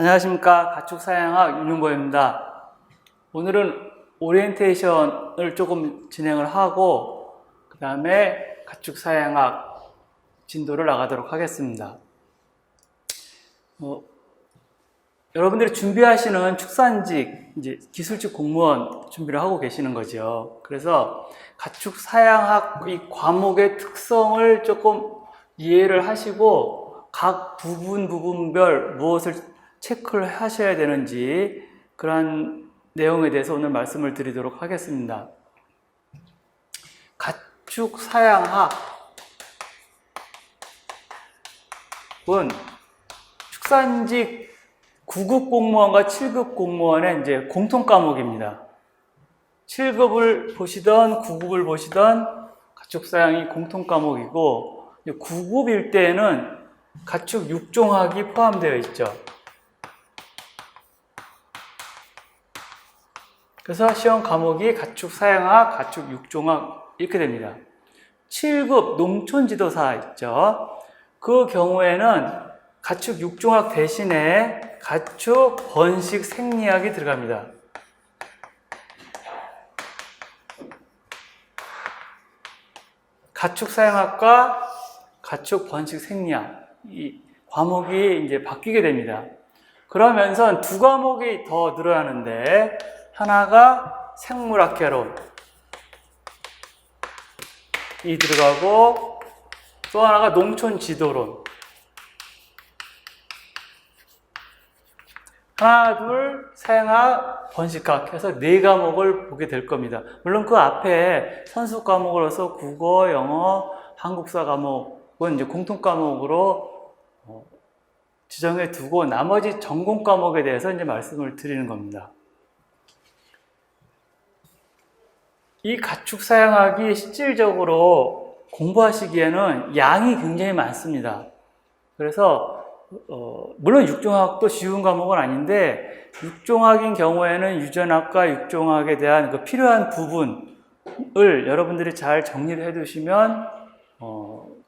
안녕하십니까. 가축사양학 윤용보입니다. 오늘은 오리엔테이션을 조금 진행을 하고 그 다음에 가축사양학 진도를 나가도록 하겠습니다. 여러분들이 준비하시는 축산직, 이제 기술직 공무원 준비를 하고 계시는 거죠. 그래서 가축사양학 이 과목의 특성을 조금 이해를 하시고 각 부분별 무엇을 체크를 하셔야 되는지 그러한 내용에 대해서 오늘 말씀을 드리도록 하겠습니다. 가축사양학은 축산직 9급 공무원과 7급 공무원의 이제 공통 과목입니다. 7급을 보시던 9급을 보시던 가축사양이 공통 과목이고 9급일 때에는 가축 육종학이 포함되어 있죠. 그래서 시험 과목이 가축사양학, 가축육종학 이렇게 됩니다. 7급 농촌지도사 있죠. 그 경우에는 가축육종학 대신에 가축 번식 생리학이 들어갑니다. 가축사양학과 가축 번식 생리학 이 과목이 이제 바뀌게 됩니다. 그러면서 두 과목이 더 늘어나는데 하나가 생물학개론이 들어가고 또 하나가 농촌지도론 하나, 둘, 사양학, 번식학 해서 4과목을 보게 될 겁니다. 물론 그 앞에 선수 과목으로서 국어, 영어, 한국사 과목은 이제 공통 과목으로 지정해 두고 나머지 전공 과목에 대해서 이제 말씀을 드리는 겁니다. 이 가축사양학이 실질적으로 공부하시기에는 양이 굉장히 많습니다. 그래서 물론 육종학도 쉬운 과목은 아닌데 육종학인 경우에는 유전학과 육종학에 대한 그 필요한 부분을 여러분들이 잘 정리를 해 두시면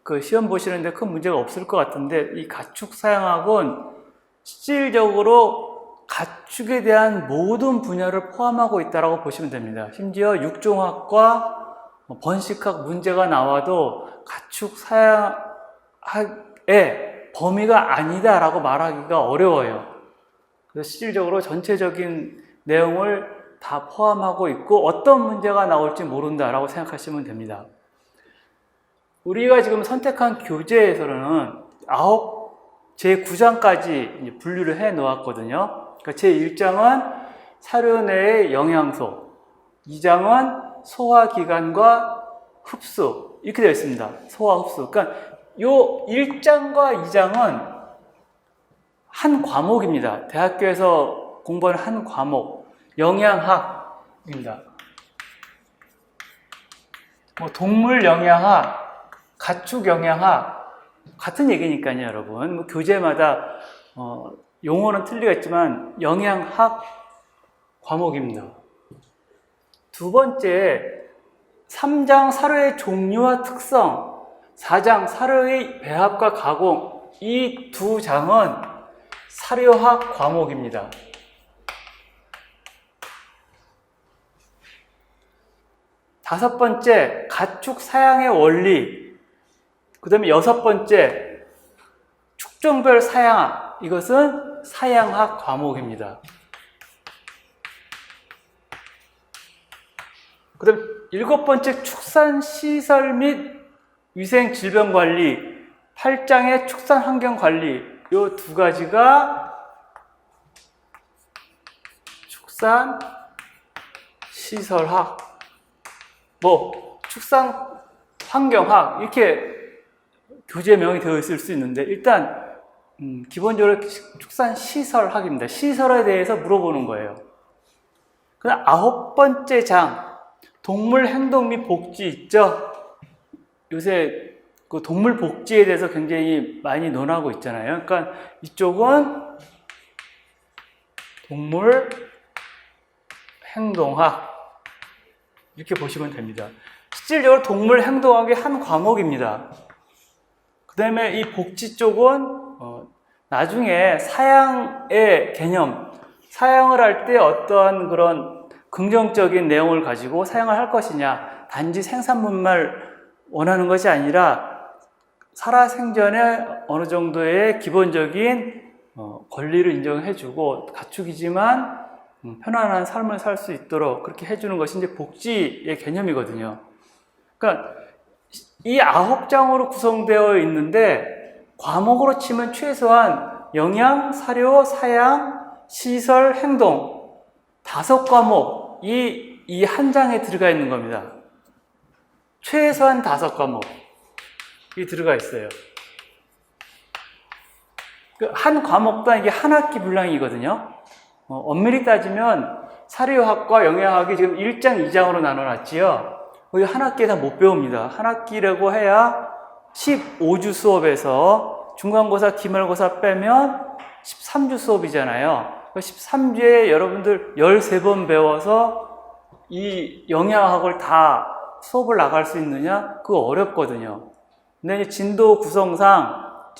그 시험 보시는데 큰 문제가 없을 것 같은데 이 가축사양학은 실질적으로 가축에 대한 모든 분야를 포함하고 있다고 보시면 됩니다. 심지어 육종학과 번식학 문제가 나와도 가축사양학의 범위가 아니다라고 말하기가 어려워요. 그래서 실질적으로 전체적인 내용을 다 포함하고 있고 어떤 문제가 나올지 모른다라고 생각하시면 됩니다. 우리가 지금 선택한 교재에서는 제9장까지 분류를 해 놓았거든요. 그러니까 제1장은 사료 내의 영양소, 2장은 소화기관과 흡수 이렇게 되어 있습니다. 소화, 흡수. 그러니까 요 1장과 2장은 한 과목입니다. 대학교에서 공부하는 한 과목, 영양학입니다. 동물 영양학, 가축 영양학 같은 얘기니까요, 여러분. 교재마다 용어는 틀리겠지만 영양학 과목입니다. 두 번째, 3장 사료의 종류와 특성, 4장 사료의 배합과 가공 이 두 장은 사료학 과목입니다. 다섯 번째, 가축 사양의 원리, 그 다음에 여섯 번째, 축종별 사양학 이것은 사양학 과목입니다. 그 다음에 일곱 번째, 축산시설 및 위생질병관리 8장의 축산환경관리 이 두 가지가 축산시설학 축산환경학 이렇게 교재명이 되어 있을 수 있는데 일단 기본적으로 축산시설학입니다. 시설에 대해서 물어보는 거예요. 그다음 9번째 장 동물 행동 및 복지 있죠? 요새 그 동물 복지에 대해서 굉장히 많이 논하고 있잖아요. 그러니까 이쪽은 동물 행동학 이렇게 보시면 됩니다. 실질적으로 동물 행동학의 한 과목입니다. 그 다음에 이 복지 쪽은 나중에 사양의 개념, 사양을 할 때 어떠한 그런 긍정적인 내용을 가지고 사양을 할 것이냐, 단지 생산물만 원하는 것이 아니라 살아생전에 어느 정도의 기본적인 권리를 인정해주고 가축이지만 편안한 삶을 살 수 있도록 그렇게 해주는 것이 이제 복지의 개념이거든요. 그러니까 이 9장으로 구성되어 있는데 과목으로 치면 최소한 영양, 사료, 사양, 시설, 행동 5과목이 이 한 장에 들어가 있는 겁니다. 최소한 5과목이 들어가 있어요. 한 과목당 이게 한 학기 분량이거든요. 엄밀히 따지면 사료학과 영양학이 지금 1장, 2장으로 나눠놨지요. 거의 한 학기에 다 못 배웁니다. 한 학기라고 해야 15주 수업에서 중간고사, 기말고사 빼면 13주 수업이잖아요. 13주에 여러분들 13번 배워서 이 영양학을 다 수업을 나갈 수 있느냐? 그거 어렵거든요. 근데 진도 구성상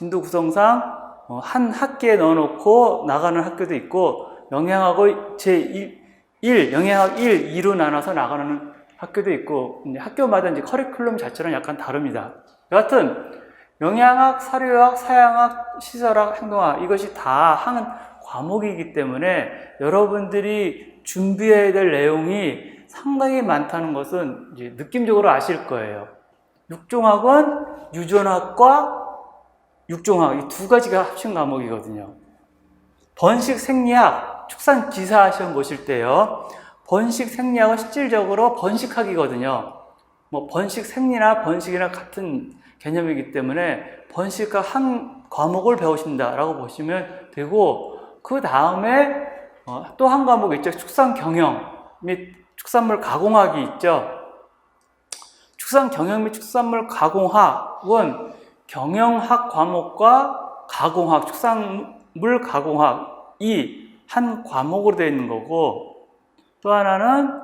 한 학기에 넣어놓고 나가는 학교도 있고 영양학을 제1, 영양학 1, 2로 나눠서 나가는 학교도 있고 학교마다 이제 커리큘럼 자체는 약간 다릅니다. 여하튼 영양학, 사료학, 사양학, 시설학, 행동학 이것이 다 한 과목이기 때문에 여러분들이 준비해야 될 내용이 상당히 많다는 것은 이제 느낌적으로 아실 거예요. 육종학은 유전학과 육종학 이 두 가지가 합친 과목이거든요. 번식 생리학, 축산 기사 시험 보실 때요. 번식 생리학은 실질적으로 번식학이거든요. 뭐 번식 생리나 번식이나 같은 개념이기 때문에 번식학 한 과목을 배우신다라고 보시면 되고 그 다음에 또 한 과목 있죠. 축산 경영 및 축산물 가공학이 있죠. 축산 경영 및 축산물 가공학은 경영학 과목과 가공학, 축산물 가공학이 한 과목으로 되어 있는 거고 또 하나는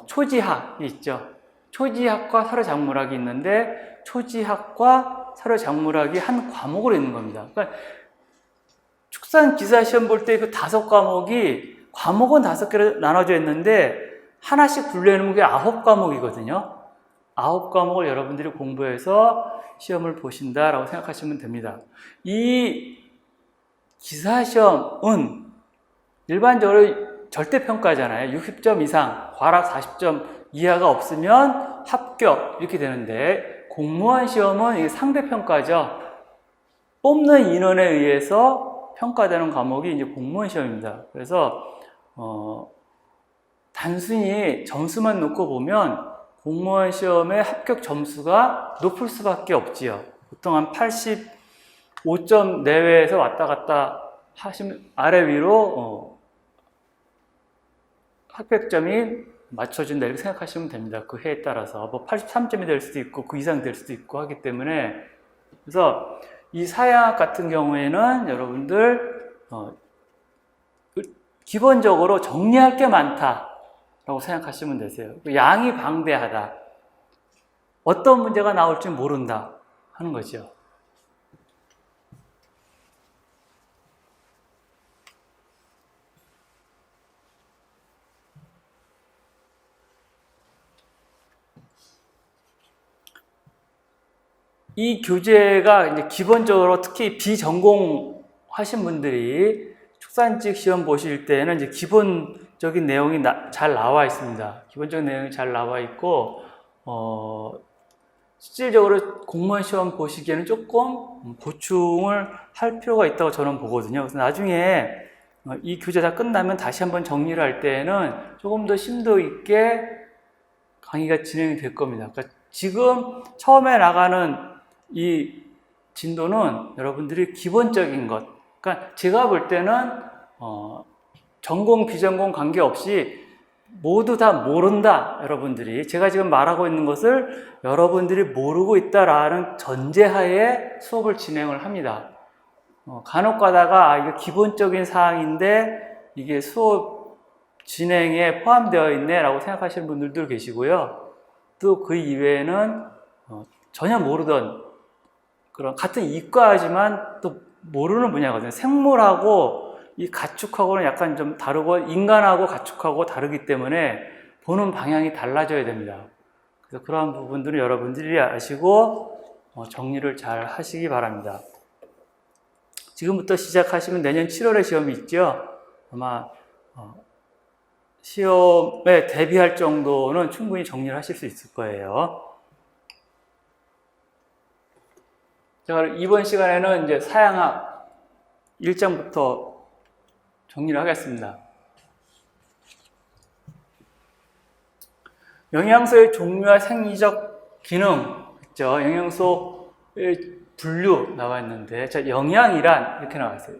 초지학이 있죠. 초지학과 사료작물학이 있는데 초지학과 사료작물학이 한 과목으로 있는 겁니다. 그러니까 축산기사 시험 볼 때 그 5과목이 과목은 5개로 나눠져 있는데 하나씩 분류해놓은 게 9과목이거든요. 9과목을 여러분들이 공부해서 시험을 보신다라고 생각하시면 됩니다. 이 기사시험은 일반적으로 절대평가잖아요. 60점 이상, 과락 40점 이하가 없으면 합격 이렇게 되는데 공무원 시험은 이게 상대평가죠. 뽑는 인원에 의해서 평가되는 과목이 이제 공무원 시험입니다. 그래서 단순히 점수만 놓고 보면 공무원 시험의 합격 점수가 높을 수밖에 없지요. 보통 한 85점 내외에서 왔다 갔다 하시면 아래 위로 합격점이 맞춰준다 이렇게 생각하시면 됩니다. 그 해에 따라서 뭐 83점이 될 수도 있고 그 이상 될 수도 있고 하기 때문에 그래서 이 사양학 같은 경우에는 여러분들 기본적으로 정리할 게 많다라고 생각하시면 되세요. 양이 방대하다. 어떤 문제가 나올지 모른다 하는 거죠. 이 교재가 이제 기본적으로 특히 비전공 하신 분들이 축산직 시험 보실 때는 이제 기본적인 내용이 잘 나와 있습니다. 기본적인 내용이 잘 나와 있고, 실질적으로 공무원 시험 보시기에는 조금 보충을 할 필요가 있다고 저는 보거든요. 그래서 나중에 이 교재 다 끝나면 다시 한번 정리를 할 때는 조금 더 심도 있게 강의가 진행이 될 겁니다. 그러니까 지금 처음에 나가는 이 진도는 여러분들이 기본적인 것, 그러니까 제가 볼 때는 전공, 비전공 관계없이 모두 다 모른다, 여러분들이. 제가 지금 말하고 있는 것을 여러분들이 모르고 있다라는 전제하에 수업을 진행을 합니다. 간혹 가다가 이게 기본적인 사항인데 이게 수업 진행에 포함되어 있네 라고 생각하시는 분들도 계시고요. 또 그 이외에는 전혀 모르던 그런 같은 이과지만 또 모르는 분야거든요. 생물하고 이 가축하고는 약간 좀 다르고 인간하고 가축하고 다르기 때문에 보는 방향이 달라져야 됩니다. 그래서 그러한 부분들은 여러분들이 아시고 정리를 잘 하시기 바랍니다. 지금부터 시작하시면 내년 7월에 시험이 있죠. 아마 시험에 대비할 정도는 충분히 정리를 하실 수 있을 거예요. 자, 이번 시간에는 이제 사양학 1장부터 정리를 하겠습니다. 영양소의 종류와 생리적 기능, 있죠? 영양소의 분류 나와 있는데, 자, 영양이란 이렇게 나와 있어요.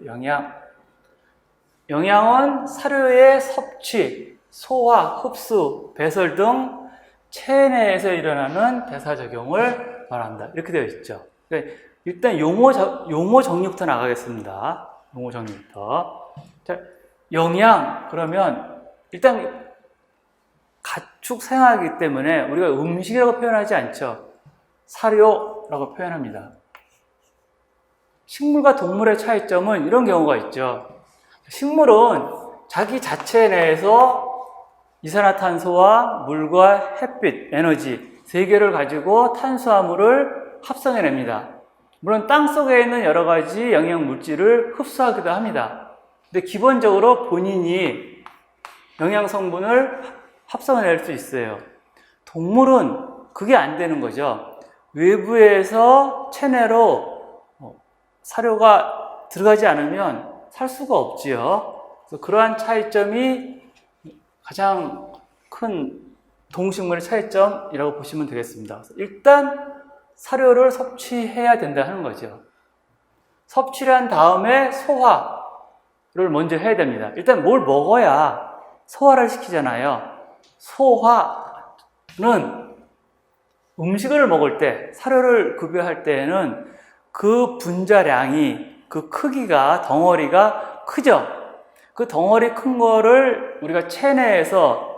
영양은 사료의 섭취, 소화, 흡수, 배설 등 체내에서 일어나는 대사작용을 말한다. 이렇게 되어 있죠. 일단 용어 정리부터 나가겠습니다. 용어 정리부터. 자, 영양, 그러면 일단 가축 생활이기 때문에 우리가 음식이라고 표현하지 않죠. 사료라고 표현합니다. 식물과 동물의 차이점은 이런 경우가 있죠. 식물은 자기 자체 내에서 이산화탄소와 물과 햇빛, 에너지 세 개를 가지고 탄수화물을 합성해냅니다. 물론 땅 속에 있는 여러 가지 영양 물질을 흡수하기도 합니다. 근데 기본적으로 본인이 영양 성분을 합성해낼 수 있어요. 동물은 그게 안 되는 거죠. 외부에서 체내로 사료가 들어가지 않으면 살 수가 없지요. 그래서 그러한 차이점이 가장 큰 동식물의 차이점이라고 보시면 되겠습니다. 일단 사료를 섭취해야 된다 하는 거죠. 섭취를 한 다음에 소화를 먼저 해야 됩니다. 일단 뭘 먹어야 소화를 시키잖아요. 소화는 음식을 먹을 때, 사료를 급여할 때에는 그 분자량이, 그 크기가, 덩어리가 크죠. 그 덩어리 큰 거를 우리가 체내에서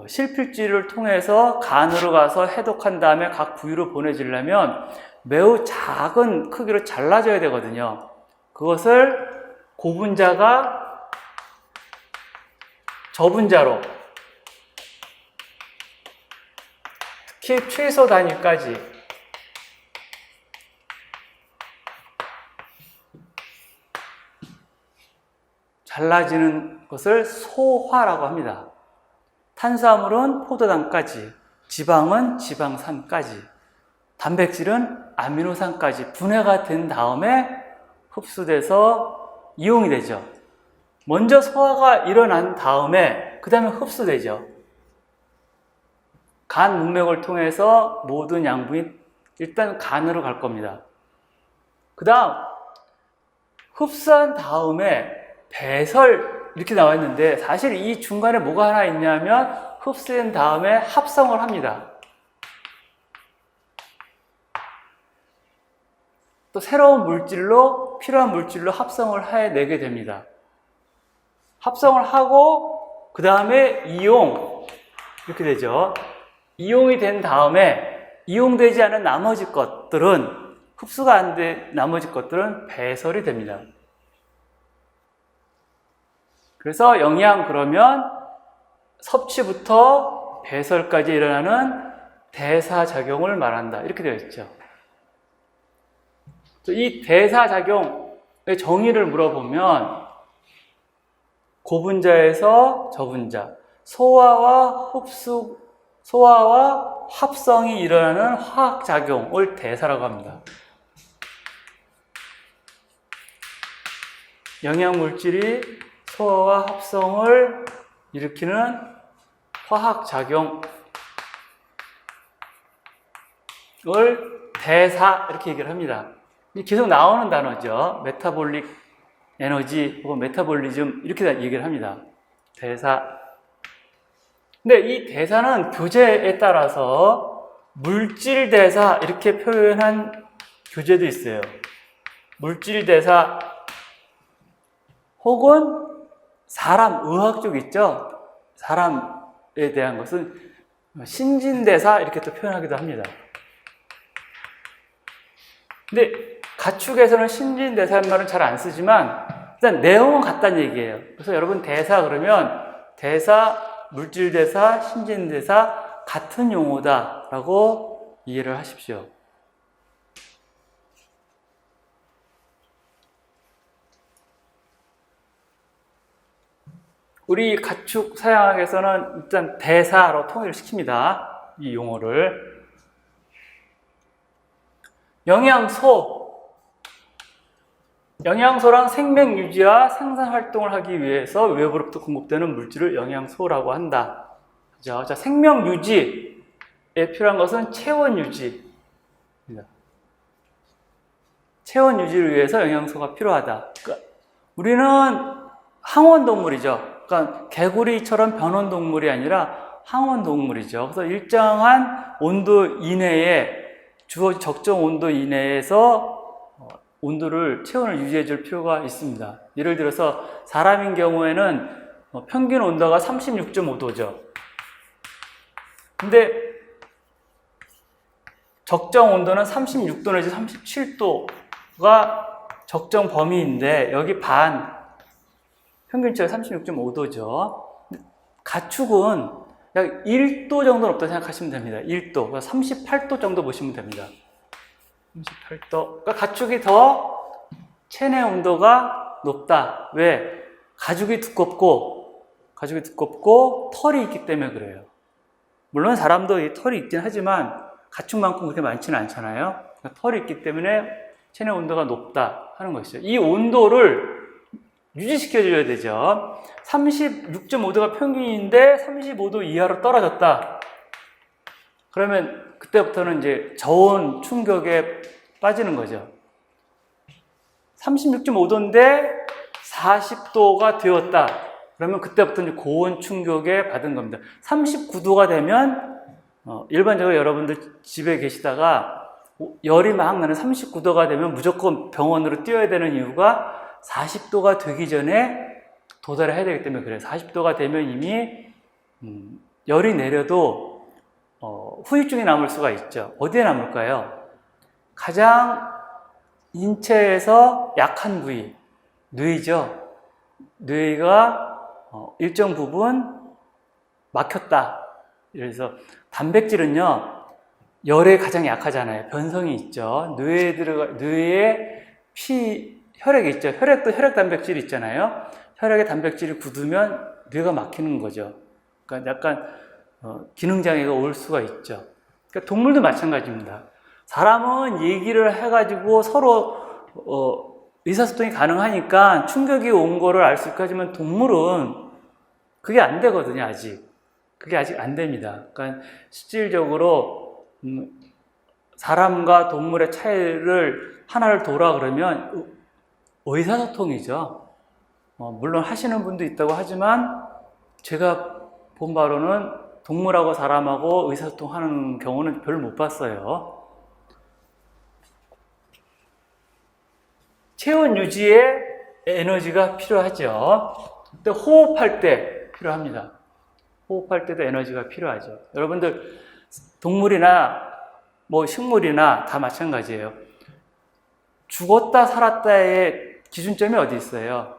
실필지를 통해서 간으로 가서 해독한 다음에 각 부위로 보내주려면 매우 작은 크기로 잘라줘야 되거든요. 그것을 고분자가 저분자로, 특히 최소 단위까지 잘라지는 것을 소화라고 합니다. 탄수화물은 포도당까지, 지방은 지방산까지, 단백질은 아미노산까지 분해가 된 다음에 흡수돼서 이용이 되죠. 먼저 소화가 일어난 다음에 그 다음에 흡수되죠. 간 문맥을 통해서 모든 양분이 일단 간으로 갈 겁니다. 그 다음 흡수한 다음에 배설 이렇게 나와 있는데 사실 이 중간에 뭐가 하나 있냐면 흡수된 다음에 합성을 합니다. 또 새로운 물질로, 필요한 물질로 합성을 해내게 됩니다. 합성을 하고 그 다음에 이용, 이렇게 되죠. 이용이 된 다음에 이용되지 않은 나머지 것들은, 흡수가 안 된 나머지 것들은 배설이 됩니다. 그래서 영양, 그러면 섭취부터 배설까지 일어나는 대사작용을 말한다. 이렇게 되어 있죠. 이 대사작용의 정의를 물어보면 고분자에서 저분자, 소화와 합성이 일어나는 화학작용을 대사라고 합니다. 영양물질이 소화와 합성을 일으키는 화학작용을 대사, 이렇게 얘기를 합니다. 계속 나오는 단어죠. 메타볼릭 에너지 혹은 메타볼리즘, 이렇게 얘기를 합니다. 대사. 근데 이 대사는 교재에 따라서 물질 대사 이렇게 표현한 교재도 있어요. 물질 대사 혹은 사람, 의학 쪽 있죠? 사람에 대한 것은 신진대사 이렇게 또 표현하기도 합니다. 근데 가축에서는 신진대사라는 말은 잘 안 쓰지만 일단 내용은 같다는 얘기예요. 그래서 여러분 대사 그러면 대사, 물질대사, 신진대사 같은 용어다라고 이해를 하십시오. 우리 가축 사양학에서는 일단 대사로 통일을 시킵니다. 이 용어를. 영양소랑 생명 유지와 생산 활동을 하기 위해서 외부로부터 공급되는 물질을 영양소라고 한다. 그죠? 자, 생명 유지에 필요한 것은 체온 유지. 체온 유지를 위해서 영양소가 필요하다. 그러니까 우리는 항원 동물이죠. 그러니까 개구리처럼 변온 동물이 아니라 항원 동물이죠. 그래서 일정한 온도 이내에 주어진 적정 온도 이내에서 온도를 체온을 유지해 줄 필요가 있습니다. 예를 들어서 사람인 경우에는 평균 온도가 36.5도죠. 근데 적정 온도는 36도 내지 37도가 적정 범위인데 여기 평균치가 36.5도죠. 가축은 약 1도 정도는 없다고 생각하시면 됩니다. 1도. 38도 정도 보시면 됩니다. 38도. 그러니까 가축이 더 체내 온도가 높다. 왜? 가죽이 두껍고 털이 있기 때문에 그래요. 물론 사람도 이 털이 있긴 하지만 가축만큼 그렇게 많지는 않잖아요. 그러니까 털이 있기 때문에 체내 온도가 높다 하는 것이죠. 이 온도를 유지시켜줘야 되죠. 36.5도가 평균인데 35도 이하로 떨어졌다. 그러면 그때부터는 이제 저온 충격에 빠지는 거죠. 36.5도인데 40도가 되었다. 그러면 그때부터 이제 고온 충격에 받은 겁니다. 39도가 되면 일반적으로 여러분들 집에 계시다가 열이 막 나는 39도가 되면 무조건 병원으로 뛰어야 되는 이유가 40도가 되기 전에 도달을 해야 되기 때문에 그래요. 40도가 되면 이미 열이 내려도 후유증이 남을 수가 있죠. 어디에 남을까요? 가장 인체에서 약한 부위, 뇌죠. 뇌가 일정 부분 막혔다. 그래서 단백질은요, 열에 가장 약하잖아요. 변성이 있죠. 뇌에 혈액이 있죠. 혈액도 혈액 단백질이 있잖아요. 혈액에 단백질이 굳으면 뇌가 막히는 거죠. 그러니까 약간 기능장애가 올 수가 있죠. 그러니까 동물도 마찬가지입니다. 사람은 얘기를 해가지고 서로 의사소통이 가능하니까 충격이 온 거를 알 수 있고 하지만 동물은 그게 안 되거든요. 그게 아직 안 됩니다. 그러니까 실질적으로 사람과 동물의 차이를 하나를 둬라 그러면 의사소통이죠. 물론 하시는 분도 있다고 하지만 제가 본 바로는 동물하고 사람하고 의사소통하는 경우는 별로 못 봤어요. 체온 유지에 에너지가 필요하죠. 근데 호흡할 때 필요합니다. 호흡할 때도 에너지가 필요하죠. 여러분들 동물이나 식물이나 다 마찬가지예요. 죽었다 살았다의 기준점이 어디 있어요?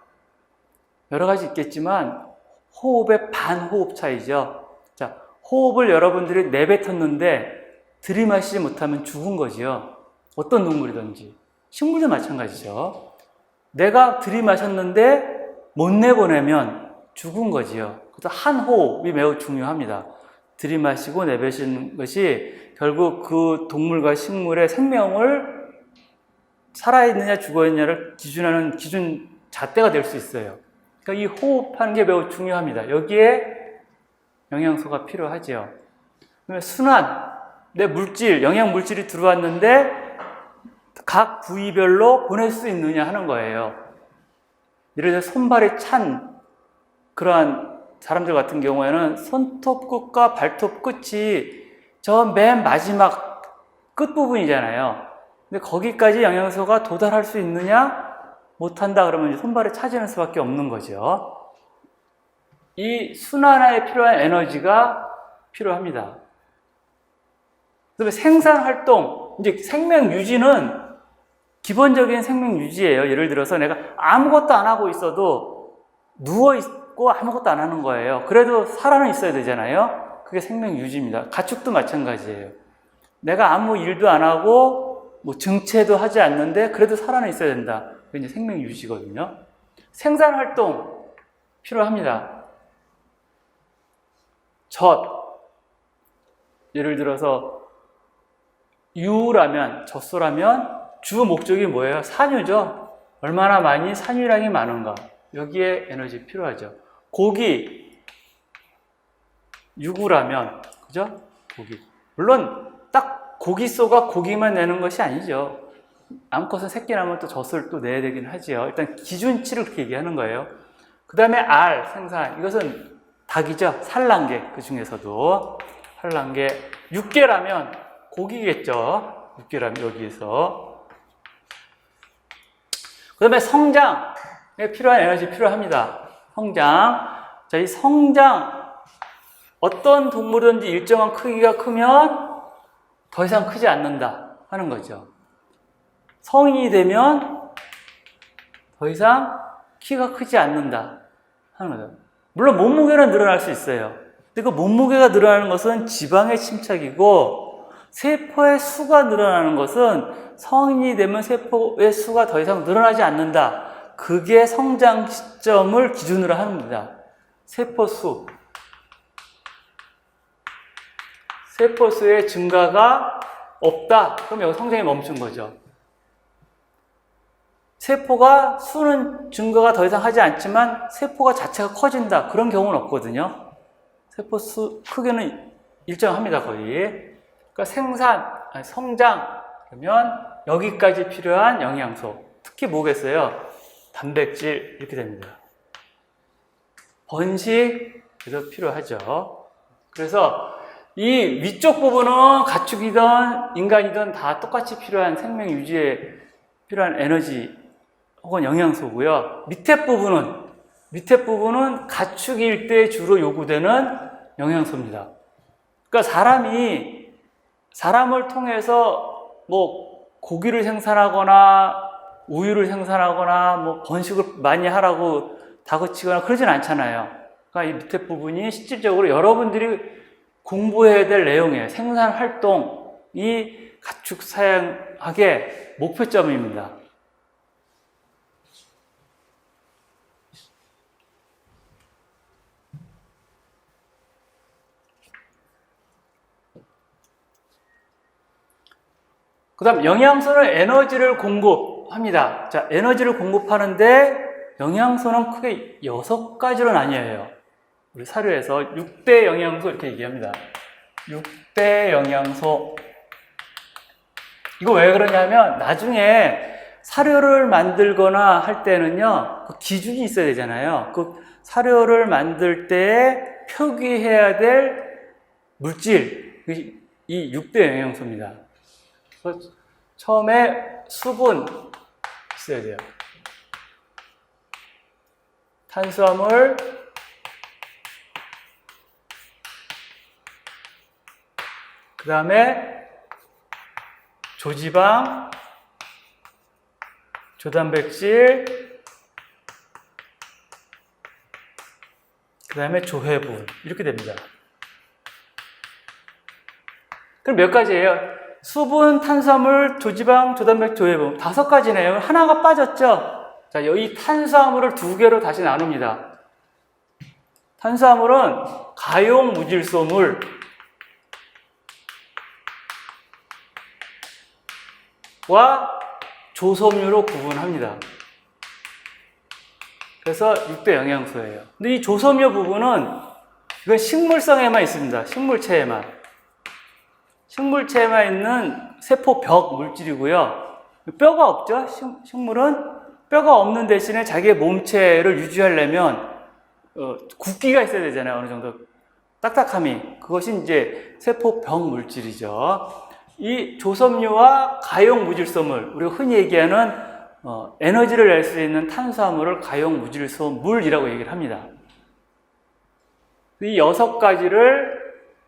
여러 가지 있겠지만 호흡의 반호흡 차이죠. 자, 호흡을 여러분들이 내뱉었는데 들이마시지 못하면 죽은 거지요. 어떤 동물이든지. 식물도 마찬가지죠. 내가 들이마셨는데 못 내보내면 죽은 거지요. 그래서 한 호흡이 매우 중요합니다. 들이마시고 내뱉는 것이 결국 그 동물과 식물의 생명을 살아있느냐 죽어있느냐를 기준하는 기준 잣대가 될 수 있어요. 그러니까 이 호흡하는 게 매우 중요합니다. 여기에 영양소가 필요하죠. 순환, 내 물질, 영양 물질이 들어왔는데 각 부위별로 보낼 수 있느냐 하는 거예요. 예를 들어 손발이 찬 그러한 사람들 같은 경우에는 손톱 끝과 발톱 끝이 저 맨 마지막 끝부분이잖아요. 근데 거기까지 영양소가 도달할 수 있느냐? 못한다 그러면 이제 손발이 차지는 수밖에 없는 거죠. 이 순환에 필요한 에너지가 필요합니다. 그다음에 생산 활동, 이제 생명 유지는 기본적인 생명 유지예요. 예를 들어서 내가 아무것도 안 하고 있어도 누워있고 아무것도 안 하는 거예요. 그래도 살아는 있어야 되잖아요. 그게 생명 유지입니다. 가축도 마찬가지예요. 내가 아무 일도 안 하고 뭐 증체도 하지 않는데 그래도 살아는 있어야 된다. 그게 이제 생명 유지거든요. 생산 활동 필요합니다. 예를 들어서 유라면, 젖소라면 주 목적이 뭐예요? 산유죠. 얼마나 많이 산유량이 많은가. 여기에 에너지 필요하죠. 고기, 유구라면, 그죠? 고기. 물론 딱 고기 쏘가 고기만 내는 것이 아니죠. 암컷은 새끼 나면 또 젖을 또 내야 되긴 하지요. 일단 기준치를 그렇게 얘기하는 거예요. 그 다음에 알, 생산. 이것은 닭이죠. 산란계, 그 중에서도. 산란계. 육계라면 고기겠죠. 육계라면 여기에서. 그 다음에 성장에 필요한 에너지 필요합니다. 성장. 자, 이 성장. 어떤 동물이든지 일정한 크기가 크면 더 이상 크지 않는다 하는 거죠. 성인이 되면 더 이상 키가 크지 않는다 하는 거죠. 물론 몸무게는 늘어날 수 있어요. 근데 그 몸무게가 늘어나는 것은 지방의 침착이고 세포의 수가 늘어나는 것은 성인이 되면 세포의 수가 더 이상 늘어나지 않는다. 그게 성장 시점을 기준으로 합니다. 세포수. 세포수의 증가가 없다. 그럼 여기 성장이 멈춘 거죠. 세포가 수는 증가가 더 이상 하지 않지만 세포가 자체가 커진다. 그런 경우는 없거든요. 세포수 크기는 일정합니다. 거의. 그러니까 성장 그러면 여기까지 필요한 영양소. 특히 뭐겠어요? 단백질 이렇게 됩니다. 번식 그래서 필요하죠. 그래서 이 위쪽 부분은 가축이든 인간이든 다 똑같이 필요한 생명 유지에 필요한 에너지 혹은 영양소고요. 밑에 부분은 가축일 때 주로 요구되는 영양소입니다. 그러니까 사람을 통해서 뭐 고기를 생산하거나 우유를 생산하거나 뭐 번식을 많이 하라고 다그치거나 그러진 않잖아요. 그러니까 이 밑에 부분이 실질적으로 여러분들이 공부해야 될 내용이에요. 생산 활동이 가축 사양학의 목표점입니다. 그 다음 영양소는 에너지를 공급합니다. 자, 에너지를 공급하는데 영양소는 크게 6가지로 나뉘어요. 우리 사료에서 6대 영양소 이렇게 얘기합니다. 6대 영양소. 이거 왜 그러냐면 나중에 사료를 만들거나 할 때는요, 그 기준이 있어야 되잖아요. 그 사료를 만들 때 표기해야 될 물질, 이 6대 영양소입니다. 처음에 수분 있어야 돼요. 탄수화물, 그 다음에 조지방, 조단백질, 그 다음에 조회분 이렇게 됩니다. 그럼 몇 가지예요? 수분, 탄수화물, 조지방, 조단백질, 조회분 5가지네요. 하나가 빠졌죠? 자, 이 탄수화물을 2개로 다시 나눕니다. 탄수화물은 가용 무질소물 와 조섬유로 구분합니다. 그래서 6대 영양소예요. 근데 이 조섬유 부분은 이건 식물성에만 있습니다. 식물체에만 있는 세포벽 물질이고요. 뼈가 없죠? 식물은 뼈가 없는 대신에 자기의 몸체를 유지하려면 굵기가 있어야 되잖아요. 어느 정도 딱딱함이. 그것이 이제 세포벽 물질이죠. 이 조섬유와 가용 무질소물, 우리가 흔히 얘기하는 에너지를 낼 수 있는 탄수화물을 가용 무질소물이라고 얘기를 합니다. 이 6가지를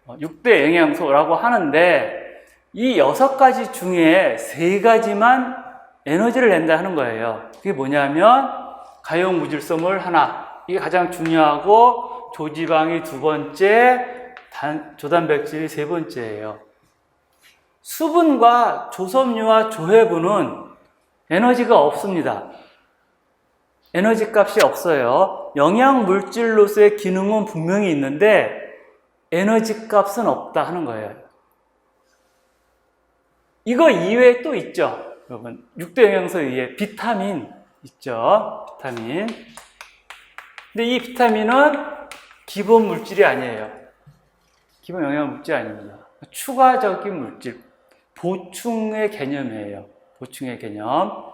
6대 영양소라고 하는데 이 6가지 중에 3가지만 에너지를 낸다 하는 거예요. 그게 뭐냐면 가용 무질소물 하나, 이게 가장 중요하고 조지방이 두 번째, 조단백질이 세 번째예요. 수분과 조섬유와 조해부는 에너지가 없습니다. 에너지 값이 없어요. 영양 물질로서의 기능은 분명히 있는데 에너지 값은 없다 하는 거예요. 이거 이외에 또 있죠. 여러분, 6대 영양소 이외에 비타민 있죠. 비타민. 근데 이 비타민은 기본 물질이 아니에요. 기본 영양 물질이 아닙니다. 추가적인 물질, 보충의 개념이에요. 보충의 개념.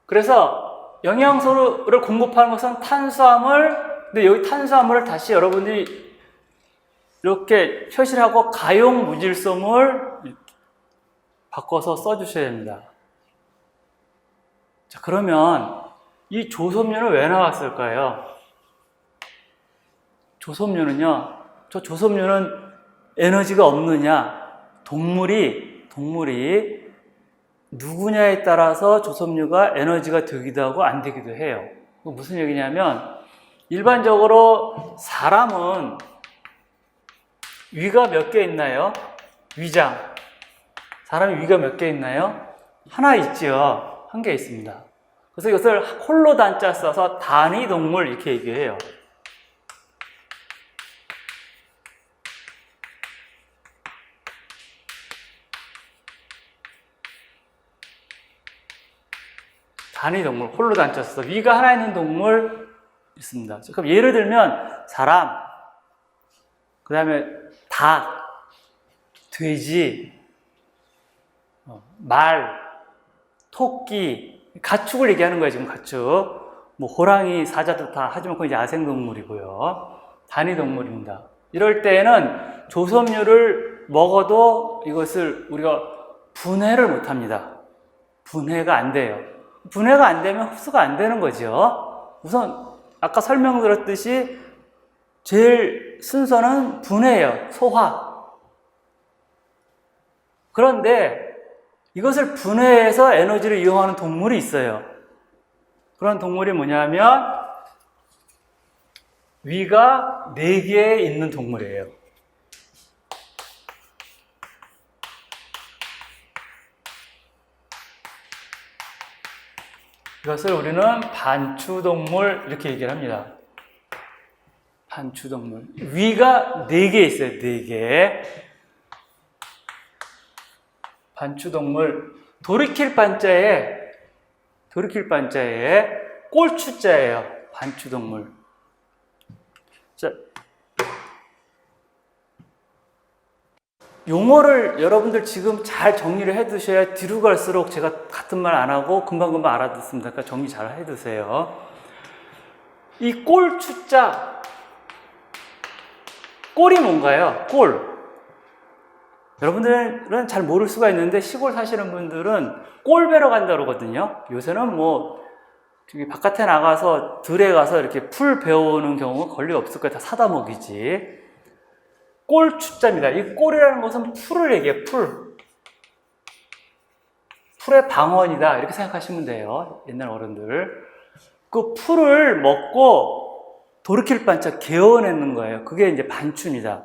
그래서 영양소를 공급하는 것은 탄수화물, 근데 여기 탄수화물을 다시 여러분들이 이렇게 표시를 하고 가용 무질소물 바꿔서 써주셔야 됩니다. 자, 그러면 이 조섬유는 왜 나왔을까요? 조섬유는요, 저 조섬유는 에너지가 없느냐? 동물이 누구냐에 따라서 조섬유가 에너지가 되기도 하고 안 되기도 해요. 무슨 얘기냐면, 일반적으로 사람은 위가 몇 개 있나요? 위장. 사람이 위가 몇 개 있나요? 하나 있죠. 한 개 있습니다. 그래서 이것을 홀로 단자 써서 단위동물 이렇게 얘기해요. 단위동물, 홀로 단자 써서 위가 하나 있는 동물 있습니다. 그럼 예를 들면 사람, 그 다음에 닭, 돼지, 말, 토끼, 가축을 얘기하는 거예요, 지금 가축. 뭐, 호랑이, 사자도 다, 하지만 그건 이제 야생동물이고요. 단위동물입니다. 이럴 때에는 조섬유를 먹어도 이것을 우리가 분해를 못 합니다. 분해가 안 돼요. 분해가 안 되면 흡수가 안 되는 거죠. 우선, 아까 설명드렸듯이 제일 순서는 분해예요. 소화. 그런데 이것을 분해해서 에너지를 이용하는 동물이 있어요. 그런 동물이 뭐냐면 위가 4개 있는 동물이에요. 이것을 우리는 반추동물 이렇게 얘기를 합니다. 반추동물. 위가 4개 있어요. 4개. 반추동물. 돌이킬 반자에 꼴추자예요. 반추동물. 자, 용어를 여러분들 지금 잘 정리를 해 두셔야 뒤로 갈수록 제가 같은 말 안 하고 금방금방 알아듣습니다. 그러니까 정리 잘 해 두세요. 이 꼴추자, 꼴이 뭔가요? 꼴. 여러분들은 잘 모를 수가 있는데 시골 사시는 분들은 꼴 베러 간다 그러거든요. 요새는 뭐 저기 바깥에 나가서 들에 가서 이렇게 풀 베어오는 경우가 거의 없을 거예요. 다 사다 먹이지. 꼴추자입니다. 이 꼴이라는 것은 풀을 얘기해요. 풀의 방언이다 이렇게 생각하시면 돼요. 옛날 어른들. 그 풀을 먹고 돌이킬 반자 개어내는 거예요. 그게 이제 반추입니다.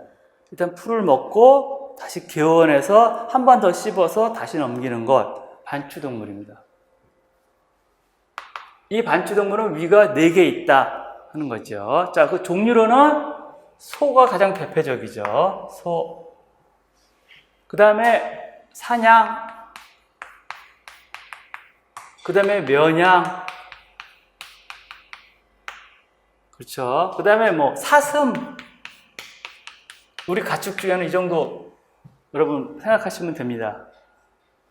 일단 풀을 먹고 다시 개원해서 한 번 더 씹어서 다시 넘기는 것, 반추동물입니다. 이 반추동물은 위가 4개 있다 하는 거죠. 자, 그 종류로는 소가 가장 대표적이죠. 소. 그 다음에 사냥. 그 다음에 면양. 그렇죠. 그 다음에 뭐 사슴. 우리 가축 중에는 이 정도 여러분 생각하시면 됩니다.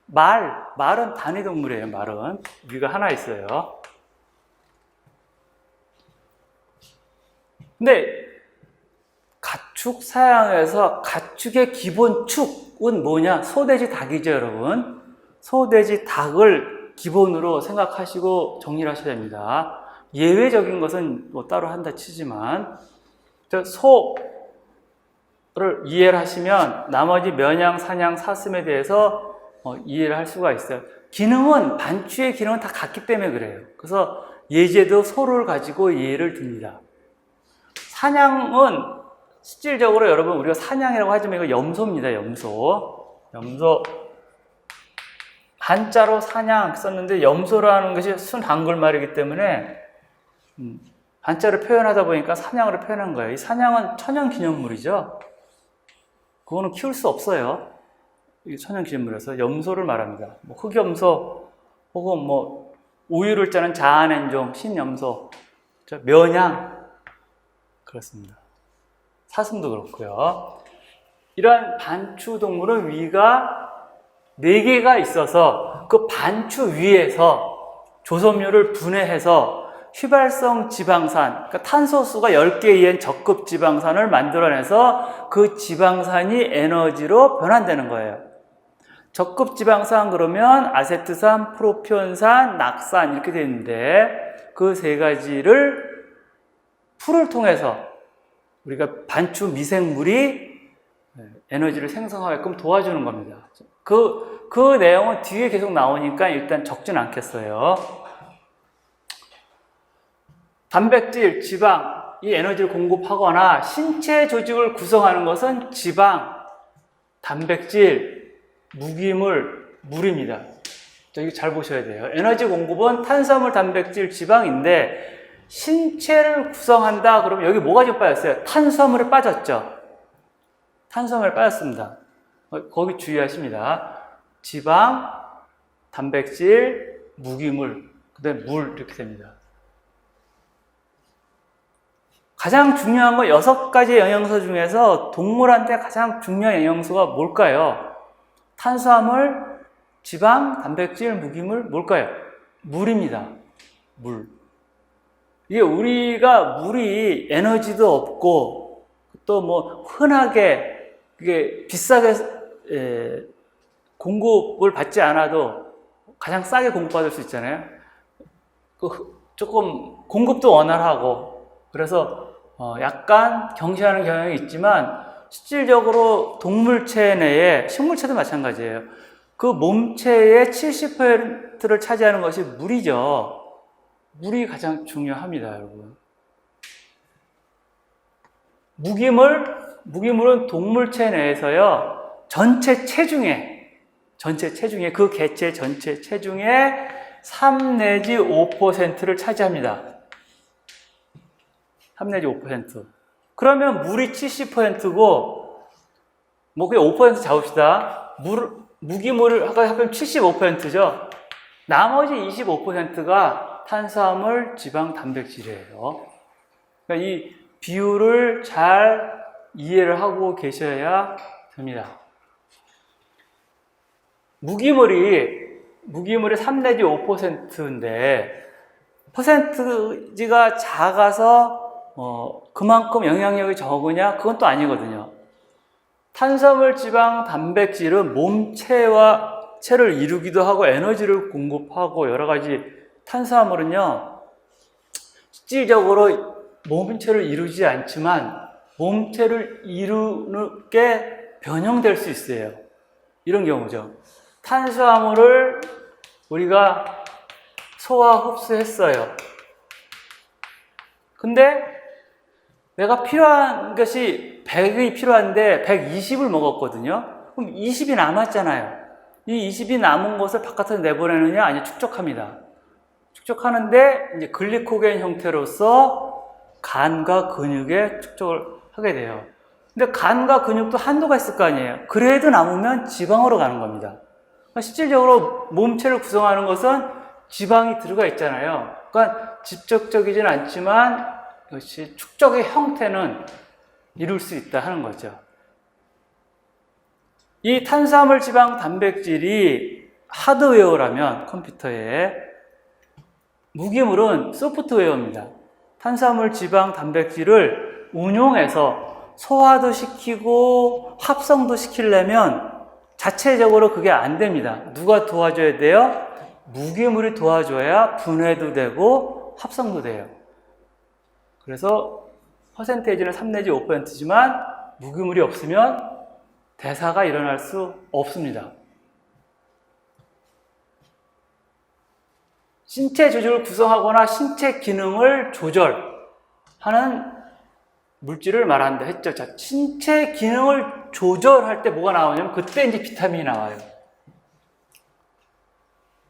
말은 단위동물이에요. 말은 위가 하나 있어요. 근데 가축 사양에서 가축의 기본 축은 뭐냐? 소돼지 닭이죠, 여러분. 소돼지 닭을 기본으로 생각하시고 정리를 하셔야 됩니다. 예외적인 것은 뭐 따로 한다 치지만 소, 이해를 하시면 나머지 면양, 산양, 사슴에 대해서 이해를 할 수가 있어요. 기능은, 반추의 기능은 다 같기 때문에 그래요. 그래서 예제도 소를 가지고 이해를 듭니다. 산양은 실질적으로 여러분 우리가 산양이라고 하지만 이거 염소입니다. 염소. 한자로 산양 썼는데 염소라는 것이 순 한글말이기 때문에 한자로 표현하다 보니까 산양으로 표현한 거예요. 이 산양은 천연기념물이죠. 그거는 키울 수 없어요. 이 천연기념물에서 염소를 말합니다. 뭐 흑염소 혹은 뭐 우유를 짜는 자아낸종, 신염소, 면양 그렇습니다. 사슴도 그렇고요. 이러한 반추 동물은 위가 4개가 있어서 그 반추 위에서 조섬유를 분해해서 휘발성 지방산, 그러니까 탄소수가 10개 이한 적급 지방산을 만들어내서 그 지방산이 에너지로 변환되는 거예요. 적급 지방산 그러면 아세트산, 프로피온산, 낙산 이렇게 되어 있는데 그 3가지를 풀을 통해서 우리가 반추 미생물이 에너지를 생성하게끔 도와주는 겁니다. 그 내용은 뒤에 계속 나오니까 일단 적진 않겠어요. 단백질, 지방, 이 에너지를 공급하거나 신체 조직을 구성하는 것은 지방, 단백질, 무기물, 물입니다. 여기 잘 보셔야 돼요. 에너지 공급은 탄수화물, 단백질, 지방인데 신체를 구성한다 그러면 여기 뭐가 좀 빠졌어요? 탄수화물이 빠졌죠. 탄수화물이 빠졌습니다. 거기 주의하십니다. 지방, 단백질, 무기물, 그 다음에 물 이렇게 됩니다. 가장 중요한 건 6가지 영양소 중에서 동물한테 가장 중요한 영양소가 뭘까요? 탄수화물, 지방, 단백질, 무기물, 뭘까요? 물입니다. 물. 이게 우리가 물이 에너지도 없고 또 뭐 흔하게 이게 비싸게 공급을 받지 않아도 가장 싸게 공급받을 수 있잖아요. 조금 공급도 원활하고 그래서 약간 경시하는 경향이 있지만 실질적으로 동물체 내에 식물체도 마찬가지예요. 그 몸체의 70%를 차지하는 것이 물이죠. 물이 가장 중요합니다, 여러분. 무기물은 동물체 내에서요, 전체 체중의 그 개체 전체 체중의 3 내지 5%를 차지합니다. 3 내지 5%. 그러면 물이 70%고, 뭐 그냥 5% 잡읍시다. 무기물을 아까 하면 75%죠. 나머지 25%가 탄수화물, 지방, 단백질이에요. 그러니까 이 비율을 잘 이해를 하고 계셔야 됩니다. 무기물이 3 내지 5%인데 퍼센트지가 작아서 그만큼 영향력이 적으냐? 그건 또 아니거든요. 탄수화물, 지방, 단백질은 체를 이루기도 하고 에너지를 공급하고 여러 가지. 탄수화물은요 실질적으로 몸체를 이루지 않지만 몸체를 이루게 변형될 수 있어요. 이런 경우죠. 탄수화물을 우리가 소화 흡수했어요. 근데 내가 필요한 것이 100이 필요한데 120을 먹었거든요. 그럼 20이 남았잖아요. 이 20이 남은 것을 바깥으로 내보내느냐? 아니, 축적합니다. 축적하는데 이제 글리코겐 형태로서 간과 근육에 축적을 하게 돼요. 근데 간과 근육도 한도가 있을 거 아니에요. 그래도 남으면 지방으로 가는 겁니다. 실질적으로 몸체를 구성하는 것은 지방이 들어가 있잖아요. 그러니까 직접적이진 않지만 역시 축적의 형태는 이룰 수 있다 하는 거죠. 이 탄수화물, 지방, 단백질이 하드웨어라면 컴퓨터에, 무기물은 소프트웨어입니다. 탄수화물, 지방, 단백질을 운용해서 소화도 시키고 합성도 시키려면 자체적으로 그게 안 됩니다. 누가 도와줘야 돼요? 무기물이 도와줘야 분해도 되고 합성도 돼요. 그래서 퍼센테이지는 3 내지 5%지만 무기물이 없으면 대사가 일어날 수 없습니다. 신체 조직을 구성하거나 신체 기능을 조절하는 물질을 말한다 했죠. 자, 신체 기능을 조절할 때 뭐가 나오냐면 그때 이제 비타민이 나와요.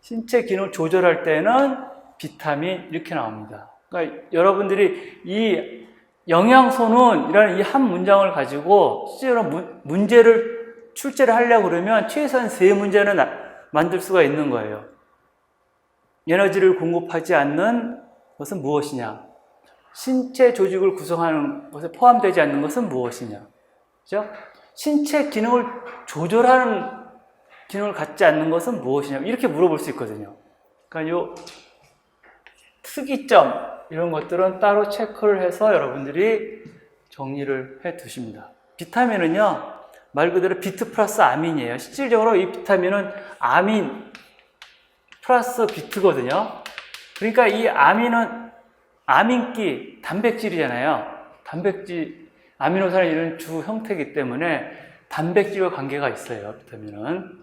신체 기능을 조절할 때는 비타민 이렇게 나옵니다. 그러니까 여러분들이 이 영양소는 이라는 이 한 문장을 가지고 실제로 문제를 출제를 하려고 그러면 최소한 3문제는 만들 수가 있는 거예요. 에너지를 공급하지 않는 것은 무엇이냐? 신체 조직을 구성하는 것에 포함되지 않는 것은 무엇이냐? 그죠? 신체 기능을 조절하는 기능을 갖지 않는 것은 무엇이냐? 이렇게 물어볼 수 있거든요. 그러니까 요 특이점 이런 것들은 따로 체크를 해서 여러분들이 정리를 해 두십니다. 비타민은요, 말 그대로 비트 플러스 아민이에요. 실질적으로 이 비타민은 아민 플러스 비트거든요. 그러니까 이 아민은 아민기, 단백질이잖아요. 단백질, 아미노산을 이루는 주 형태이기 때문에 단백질과 관계가 있어요, 비타민은.